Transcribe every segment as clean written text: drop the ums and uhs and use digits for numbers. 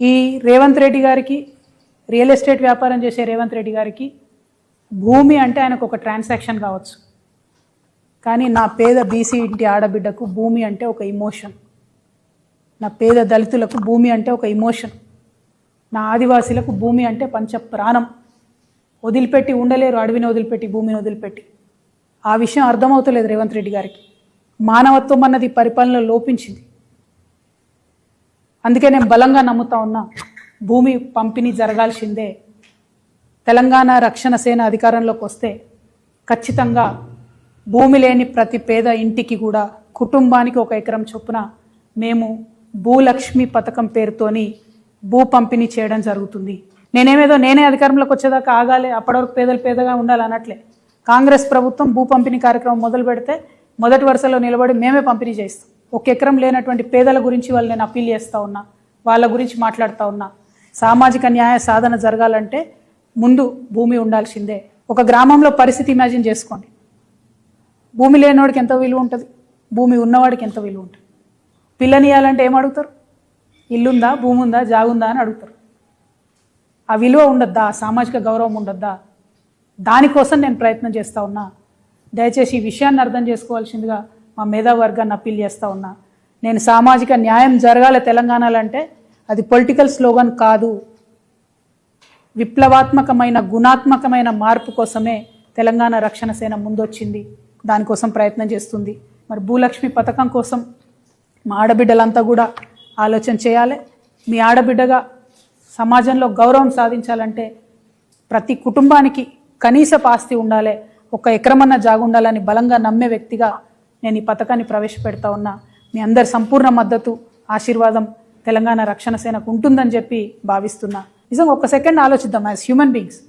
ఈ రేవంత్ రెడ్డి గారికి, real estate వ్యాపారం చేసే రేవంత్ రెడ్డి గారికి భూమి అంటే ఆయనకు ఒక ట్రాన్సాక్షన్ కావచ్చు, కానీ నా పేద బీసీ ఇంటి ఆడబిడ్డకు భూమి అంటే ఒక ఇమోషన్. నా పేద దళితులకు భూమి అంటే ఒక ఇమోషన్. నా ఆదివాసీలకు భూమి అంటే పంచ ప్రాణం. వదిలిపెట్టి ఉండలేరు, అడవిని వదిలిపెట్టి, భూమిని వదిలిపెట్టి. ఆ విషయం అర్థమవుతలేదు రేవంత్ రెడ్డి గారికి. మానవత్వం అన్నది పరిపాలనలో లోపించింది. అందుకే నేను బలంగా నమ్ముతా ఉన్నా, భూమి పంపిణీ జరగాల్సిందే. తెలంగాణ రక్షణ సేన అధికారంలోకి వస్తే ఖచ్చితంగా భూమి లేని ప్రతి పేద ఇంటికి కూడా కుటుంబానికి 1 ఎకరం చొప్పున మేము భూలక్ష్మి పథకం పేరుతోని భూ పంపిణీ చేయడం జరుగుతుంది. నేనే అధికారంలోకి వచ్చేదాకా ఆగాలి, అప్పటి వరకు పేదలు పేదగా ఉండాలి అనట్లే. కాంగ్రెస్ ప్రభుత్వం భూ పంపిణీ కార్యక్రమం మొదలు పెడితే మొదటి వరుసలో నిలబడి మేమే పంపిణీ చేస్తాం. 1 ఎకరం లేనటువంటి పేదల గురించి వాళ్ళు నేను అప్పీల్ చేస్తూ ఉన్నా, వాళ్ళ గురించి మాట్లాడుతూ ఉన్నా. సామాజిక న్యాయ సాధన జరగాలంటే ముందు భూమి ఉండాల్సిందే. ఒక గ్రామంలో పరిస్థితి ఇమాజిన్ చేసుకోండి. భూమి లేనివాడికి ఎంత విలువ ఉంటుంది, భూమి ఉన్నవాడికి ఎంత విలువ ఉంటుంది. పిల్లనియాలంటే ఏం అడుగుతారు? ఇల్లుందా, భూమి ఉందా, జాగుందా అని అడుగుతారు. ఆ విలువ ఉండద్దా, సామాజిక గౌరవం ఉండద్దా? దానికోసం నేను ప్రయత్నం చేస్తూ ఉన్నా. దయచేసి ఈ విషయాన్ని అర్థం చేసుకోవాల్సిందిగా మా మేధావర్గాన్ని అప్పీల్ చేస్తూ ఉన్నా. నేను సామాజిక న్యాయం జరగాలి తెలంగాణలో అంటే అది పొలిటికల్ స్లోగన్ కాదు, విప్లవాత్మకమైన గుణాత్మకమైన మార్పు కోసమే తెలంగాణ రక్షణ సేన ముందొచ్చింది. దానికోసం ప్రయత్నం చేస్తుంది. మరి భూలక్ష్మి పథకం కోసం మా ఆడబిడ్డలంతా కూడా ఆలోచన చేయాలి. మీ ఆడబిడ్డగా సమాజంలో గౌరవం సాధించాలంటే ప్రతి కుటుంబానికి కనీసపు ఆస్తి ఉండాలి, 1 ఎకరమన్నా జాగుండాలని బలంగా నమ్మే వ్యక్తిగా నేను ఈ పథకాన్ని ప్రవేశపెడతా ఉన్నా. మీ అందరి సంపూర్ణ మద్దతు, ఆశీర్వాదం తెలంగాణ రక్షణ సేనకు ఉంటుందని చెప్పి భావిస్తున్నా. నిజంగా 1 సెకండ్ ఆలోచిద్దాం. యాజ్ హ్యూమన్ బీయింగ్స్,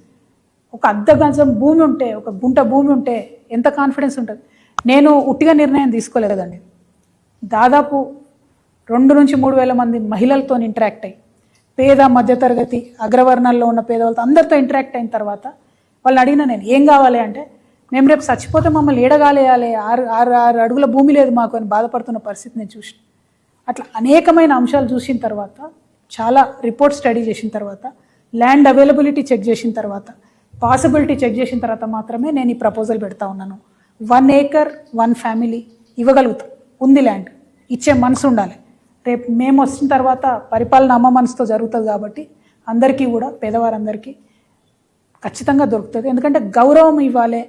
1 అర్ధ గజం భూమి ఉంటే, 1 గుంట భూమి ఉంటే ఎంత కాన్ఫిడెన్స్ ఉంటుంది. నేను ఉట్టిగా నిర్ణయం తీసుకోలేదండి. దాదాపు 2 నుంచి 3 వేల మంది మహిళలతో ఇంటరాక్ట్ అయ్యి, పేద మధ్యతరగతి అగ్రవర్ణాల్లో ఉన్న పేదవాళ్ళతో అందరితో ఇంటరాక్ట్ అయిన తర్వాత వాళ్ళని అడిగిన, నేను ఏం కావాలి అంటే, మేము రేపు చచ్చిపోతే మమ్మల్ని ఏడగాలేయాలి, 6 అడుగుల భూమి లేదు మాకు అని బాధపడుతున్న పరిస్థితి నేను చూసిన. అట్లా అనేకమైన అంశాలు చూసిన తర్వాత, చాలా రిపోర్ట్ స్టడీ చేసిన తర్వాత, ల్యాండ్ అవైలబిలిటీ చెక్ చేసిన తర్వాత, పాసిబిలిటీ చెక్ చేసిన తర్వాత మాత్రమే నేను ఈ ప్రపోజల్ పెడతా ఉన్నాను. 1 ఏకర్ 1 ఫ్యామిలీ ఇవ్వగలుగుతాం. ఉంది ల్యాండ్, ఇచ్చే మనసు ఉండాలి. రేపు మేము వచ్చిన తర్వాత పరిపాలన అమ్మ మనసుతో జరుగుతుంది కాబట్టి అందరికీ కూడా, పేదవారందరికీ ఖచ్చితంగా దొరుకుతుంది. ఎందుకంటే గౌరవం ఇవ్వాలి,